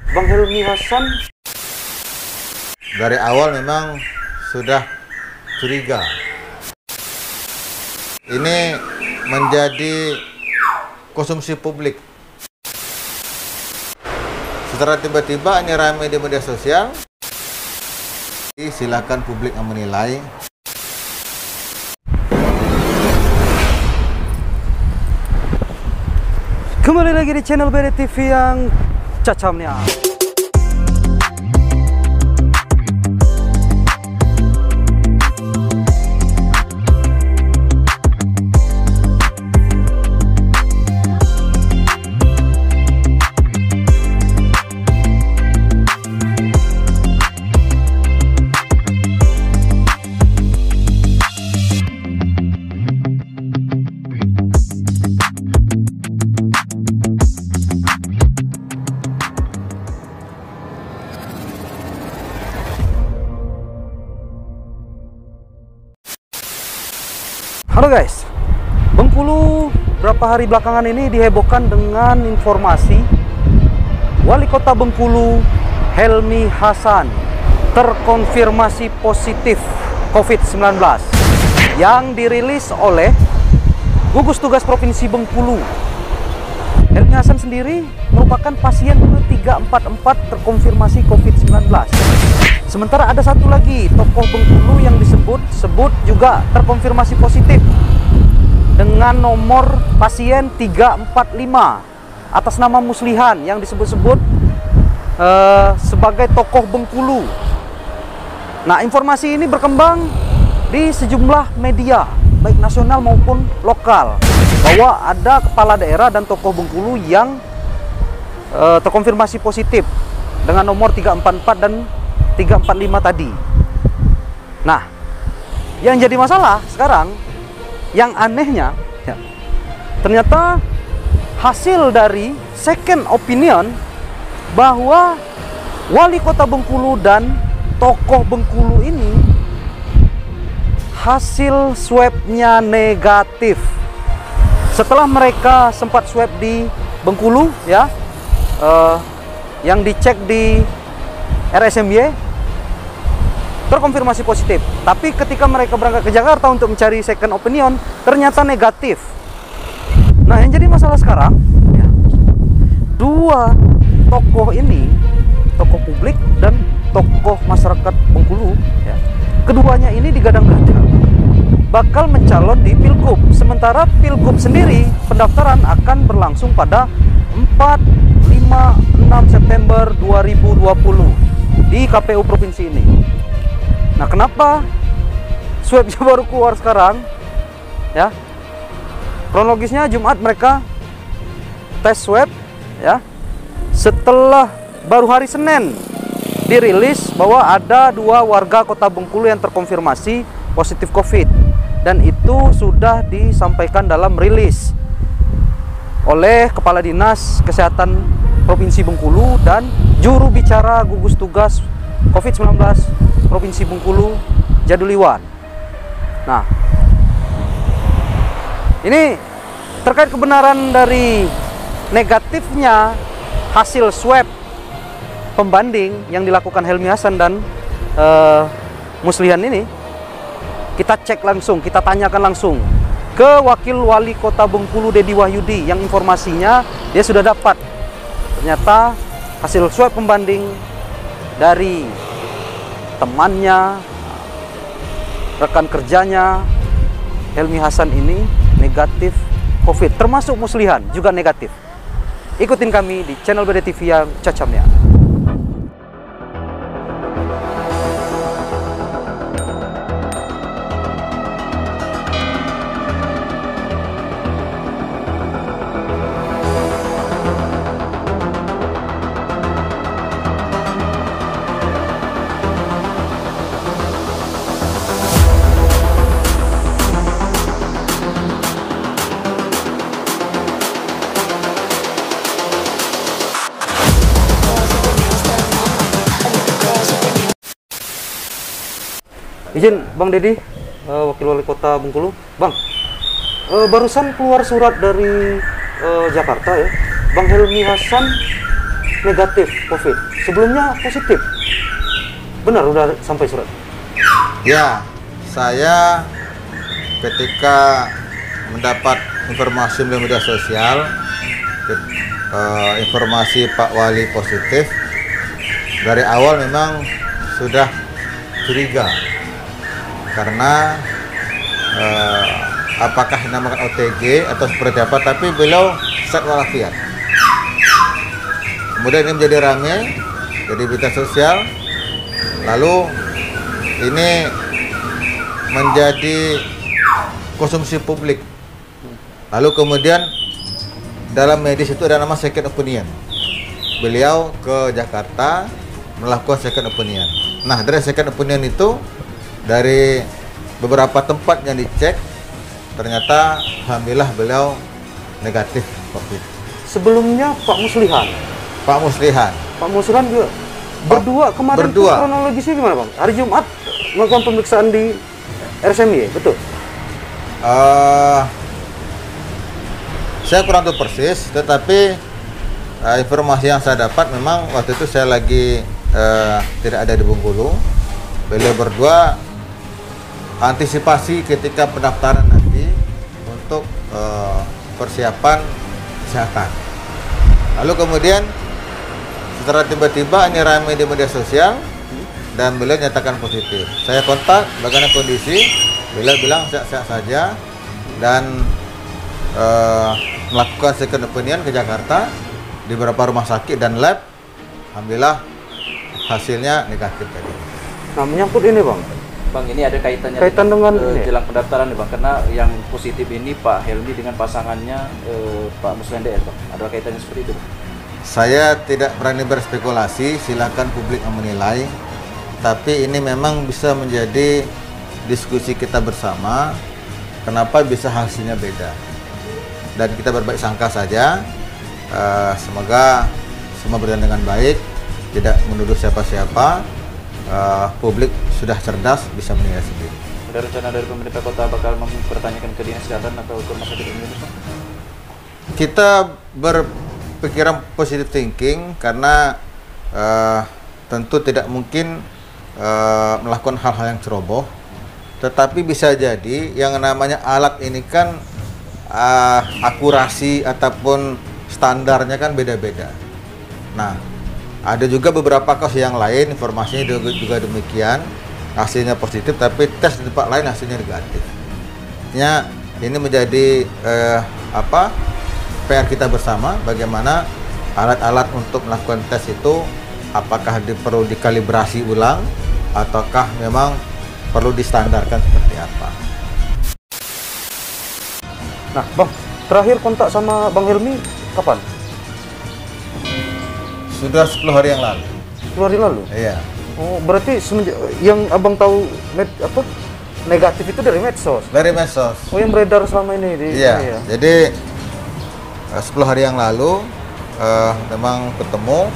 Bang Helmi Hasan dari awal memang sudah curiga. Ini menjadi konsumsi publik. Secara tiba-tiba ini ramai di media sosial. Silakan publik yang menilai. kembali lagi di channel BD TV yang cacamnya. Halo guys, Bengkulu berapa hari belakangan ini dihebohkan dengan informasi Wali Kota Bengkulu Helmi Hasan terkonfirmasi positif COVID-19 yang dirilis oleh gugus tugas Provinsi Bengkulu. Helmi Hasan sendiri merupakan pasien ke-344 terkonfirmasi COVID-19. Sementara ada satu lagi tokoh Bengkulu yang disebut juga terkonfirmasi positif dengan nomor pasien 345 atas nama Muslihan yang disebut-sebut sebagai tokoh Bengkulu. Nah, informasi ini berkembang di sejumlah media baik nasional maupun lokal bahwa ada kepala daerah dan tokoh Bengkulu yang terkonfirmasi positif dengan nomor 344 dan 345 tadi. Nah, yang jadi masalah sekarang, yang anehnya ya, ternyata hasil dari second opinion bahwa Wali Kota Bengkulu dan tokoh Bengkulu ini hasil swabnya negatif. Setelah mereka sempat swab di Bengkulu ya, yang dicek di RSMY terkonfirmasi positif, tapi ketika mereka berangkat ke Jakarta untuk mencari second opinion ternyata negatif. Nah, yang jadi masalah sekarang ya, dua tokoh ini, tokoh publik dan tokoh masyarakat Bengkulu ya, keduanya ini digadang-gadang bakal mencalon di Pilgub. Sementara Pilgub sendiri pendaftaran akan berlangsung pada 4, 5, 6 September 2020 di KPU provinsi ini. Nah, kenapa swabnya baru keluar sekarang? Ya, kronologisnya Jumat mereka tes swab, ya. Setelah baru hari Senin dirilis bahwa ada 2 warga Kota Bengkulu yang terkonfirmasi positif COVID, dan itu sudah disampaikan dalam rilis oleh Kepala Dinas Kesehatan Provinsi Bengkulu dan juru bicara gugus tugas COVID-19 Provinsi Bengkulu, Jaduliwan. Nah, ini terkait kebenaran dari negatifnya hasil swab pembanding yang dilakukan Helmi Hasan dan Muslihan ini, kita cek langsung, kita tanyakan langsung ke Wakil Wali Kota Bengkulu Dedi Wahyudi yang informasinya dia sudah dapat. Ternyata hasil swab pembanding dari temannya, rekan kerjanya Helmi Hasan ini negatif COVID, termasuk Muslihan juga negatif. Ikutin kami di channel BD TV yang cacamnya. Izin Bang Dedi, Wakil Wali Kota Bengkulu. Bang, barusan keluar surat dari Jakarta ya, Bang Helmi Hasan negatif COVID. Sebelumnya positif. Benar udah sampai surat? Ya, saya ketika mendapat informasi melalui media sosial, informasi Pak Wali positif, dari awal memang sudah curiga karena apakah dinamakan OTG atau seperti apa, tapi beliau sehat walafiat. Kemudian ini menjadi ramai, jadi berita sosial, lalu ini menjadi konsumsi publik. Lalu kemudian dalam medis itu ada nama second opinion. Beliau ke Jakarta melakukan second opinion. Nah, dari second opinion itu, dari beberapa tempat yang dicek, ternyata alhamdulillah beliau negatif COVID. Sebelumnya Pak Muslihan. Pak Muslihan. Pak Muslihan juga berdua kemarin. Berdua. Kronologisnya gimana Bang? Hari Jumat melakukan pemeriksaan di RSMY, betul? Saya kurang tahu persis, tetapi informasi yang saya dapat memang waktu itu saya lagi tidak ada di Bengkulu. Beliau berdua antisipasi ketika pendaftaran nanti untuk persiapan kesehatan. Lalu kemudian setelah tiba-tiba ini ramai di media sosial dan beliau nyatakan positif. Saya kontak bagaimana kondisi, beliau bilang sehat-sehat saja dan melakukan second opinion ke Jakarta di beberapa rumah sakit dan lab. Alhamdulillah hasilnya negatif tadi. Nah, menyangkut ini Bang. Bang, ini ada kaitannya dengan jelang pendaftaran nih Bang, karena yang positif ini Pak Helmi dengan pasangannya Pak Muslihan DS Bang. Ada kaitannya seperti itu Bang? Saya tidak berani berspekulasi, silakan publik yang menilai. Tapi ini memang bisa menjadi diskusi kita bersama, kenapa bisa hasilnya beda. Dan kita berbaik sangka saja, semoga semua berjalan dengan baik, tidak menuduh siapa-siapa. Publik sudah cerdas, bisa menilai sendiri. Ada rencana dari pemerintah kota bakal mempertanyakan ke dinas kesehatan atau ke rumah sakit umum Bang? Kita berpikiran positive thinking karena tentu tidak mungkin melakukan hal-hal yang ceroboh, tetapi bisa jadi yang namanya alat ini kan akurasi ataupun standarnya kan beda-beda. Nah, ada juga beberapa kasus yang lain informasinya juga demikian, hasilnya positif tapi tes di tempat lain hasilnya negatif. Ini menjadi PR kita bersama, bagaimana alat-alat untuk melakukan tes itu apakah perlu dikalibrasi ulang ataukah memang perlu distandarkan seperti apa. Nah Bang, terakhir kontak sama Bang Helmi kapan? Sudah 10 hari yang lalu. 10 hari lalu? Iya. Oh, berarti semenjak yang Abang tahu negatif itu dari medsos? Dari medsos. Oh, yang beredar selama ini di Iya. Jadi 10 hari yang lalu memang ketemu,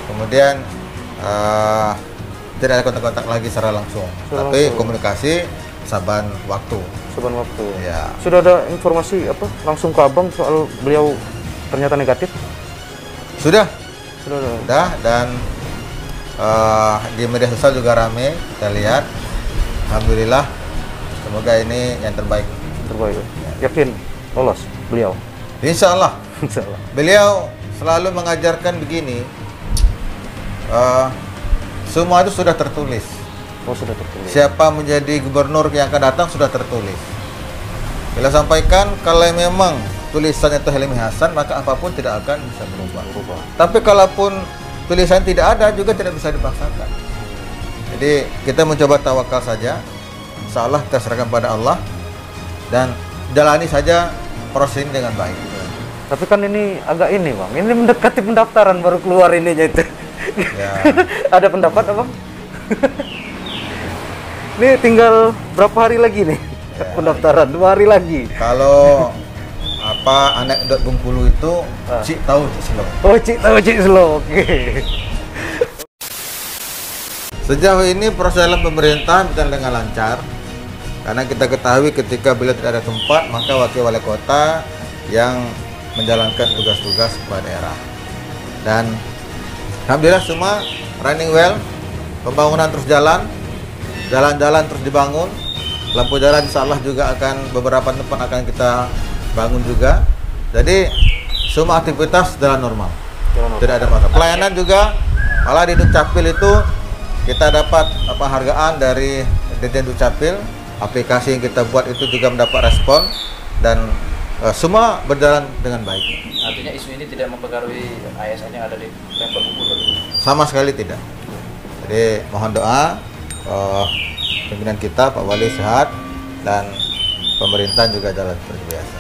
kemudian tidak ada kontak-kontak lagi secara langsung, tapi komunikasi saban waktu. Saban waktu. Ya. Sudah ada informasi langsung ke Abang soal beliau ternyata negatif? Sudah Sudah. Dan di media sosial juga rame, kita lihat. Alhamdulillah, semoga ini yang terbaik. Terbaik. Yakin lolos beliau? Insya Allah. Insya Allah. Beliau selalu mengajarkan begini, semua itu sudah tertulis. Oh, sudah tertulis. Siapa menjadi gubernur yang akan datang sudah tertulis. Beliau sampaikan kalau memang tulisannya itu Helmi Hasan, maka apapun tidak akan bisa berubah. Tapi kalaupun tulisan tidak ada juga tidak bisa dipaksakan. Jadi kita mencoba tawakal saja. Insya Allah kita serahkan pada Allah dan jalani saja proses ini dengan baik. Tapi kan ini agak ini Bang, ini mendekati pendaftaran baru keluar ininya itu. Ya. Ada pendapat Abang? Ini tinggal berapa hari lagi nih pendaftaran? 2 hari lagi. Kalau anekdot Bengkulu itu Cik tahu Cik Slow. Oh, Cik tahu Cik Slow. Oke. Sejauh ini proses dalam pemerintahan berjalan dengan lancar. Karena kita ketahui ketika beliau tidak ada tempat, maka wakil wali kota yang menjalankan tugas-tugas kepala daerah. Dan alhamdulillah semua running well, pembangunan terus jalan, jalan-jalan terus dibangun, lampu jalan insya Allah juga akan beberapa tempat akan kita bangun juga. Jadi semua aktivitas jalan normal, tidak ada masalah. Pelayanan juga, malah di Dukcapil itu kita dapat penghargaan dari Dirjen Dukcapil. Aplikasi yang kita buat itu juga mendapat respon dan semua berjalan dengan baik. Artinya isu ini tidak mempengaruhi ASN yang ada di Pemkot Bengkulu? Sama sekali tidak. Jadi mohon doa pimpinan kita Pak Wali sehat dan pemerintahan juga jalan seperti biasa.